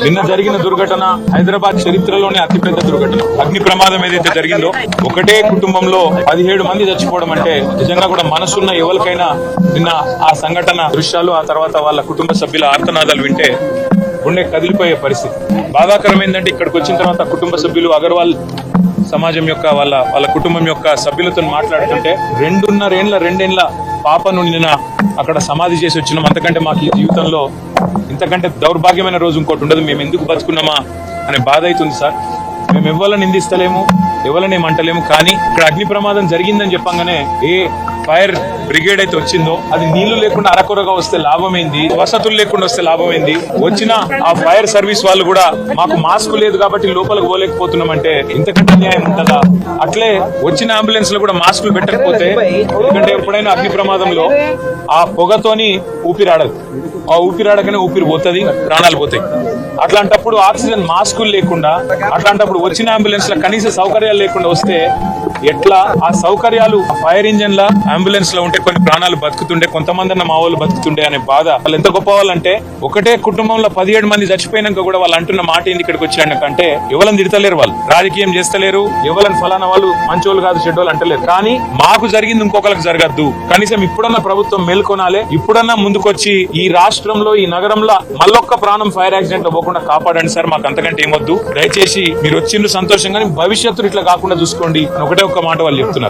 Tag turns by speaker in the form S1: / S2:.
S1: నిన్న జరిగిన దుర్ఘటన హైదరాబాద్ చరిత్రలోనే అతిపెద్ద దుర్ఘటన. అగ్ని ప్రమాదం ఏదైతే జరిగిందో ఒకటే కుటుంబంలో 17 మంది చచ్చిపోవడం అంటే నిజంగా కూడా మనసున్న ఎవరికైనా నిన్న ఆ సంఘటన దృశ్యాలు ఆ తర్వాత వాళ్ళ కుటుంబ సభ్యుల ఆర్తనాదాలు వింటే గుండె కదిలిపోయే పరిస్థితి. బాధాకరం ఏంటంటే ఇక్కడికి వచ్చిన తర్వాత కుటుంబ సభ్యులు అగర్వాల్ సమాజం యొక్క వాళ్ళ కుటుంబం యొక్క సభ్యులతో మాట్లాడుతుంటే 2.5 పాపను నిన్న అక్కడ సమాధి చేసి వచ్చినాం. అంతకంటే మాకు ఈ జీవితంలో ఇంతకంటే దౌర్భాగ్యమైన రోజు ఇంకోటి ఉండదు. మేము ఎందుకు బతుకున్నామా అనే బాధ అవుతుంది సార్. మేము ఎవరిని నిందిస్తలేము, ఎవరిని ఏమంటలేము. కానీ ఇక్కడ అగ్ని ప్రమాదం జరిగిందని చెప్పంగానే ఏ ఫైర్ బ్రిగేడ్ అయితే వచ్చిందో అది నీళ్లు లేకుండా అరకొరగా వస్తే లాభమైంది, వసతులు లేకుండా వస్తే లాభమైంది. వచ్చిన ఆ ఫైర్ సర్వీస్ వాళ్ళు కూడా మాకు మాస్క్ లేదు కాబట్టి లోపలికి పోలేకపోతున్నామంటే ఇంతకంటే న్యాయం ఉంటుందా? అట్లే వచ్చిన అంబులెన్స్ లో కూడా మాస్కులు పెట్టకపోతే, ఎందుకంటే ఎప్పుడైనా అగ్ని ప్రమాదంలో ఆ పొగతోని ఊపిరాడదు, ఆ ఊపిరాడకనే ఊపిరి పోతుంది, ప్రాణాలు పోతాయి. అట్లాంటప్పుడు ఆక్సిజన్ మాస్కులు లేకుండా, అట్లాంటప్పుడు వచ్చిన అంబులెన్స్ లో కనీస సౌకర్యాలు లేకుండా వస్తే ఎట్లా? ఆ సౌకర్యాలు ఫైర్ ఇంజన్ ల అంబులెన్స్ లో ఉంటే కొన్ని ప్రాణాలు బతుకుతుండే, కొంతమంది అన్న మా వాళ్ళు బతుకుతుండే అనే బాధ. వాళ్ళు ఎంత గొప్ప వాళ్ళంటే ఒకటే కుటుంబంలో 17 మంది చచ్చిపోయినాక కూడా వాళ్ళు అంటున్న మాట ఏంది ఇక్కడికి వచ్చాకంటే ఎవరిని తిడతలేరు, వాళ్ళు రాజకీయం చేస్తలేరు, ఎవరిని ఫలానా వాళ్ళు మంచోళ్ళు కాదు చెడ్డోళ్ళు అంటలేరు. కానీ మాకు జరిగింది ఇంకొకరికి జరగద్దు, కనీసం ఇప్పుడన్నా ప్రభుత్వం మేల్కొనాలి, ఇప్పుడన్నా ముందుకొచ్చి ఈ రాష్ట్రంలో ఈ నగరంలో మళ్ళొక్క ప్రాణం ఫైర్ యాక్సిడెంట్ లో పోకుండా కాపాడండి సార్. మాకు అంతకంటే ఏమొద్దు. దయచేసి మీరు వచ్చిండ్రు సంతోషంగా, భవిష్యత్తు ఇట్లా కాకుండా చూసుకోండి ఒకటే ఒక్క మాట వాళ్ళు చెప్తున్నారు.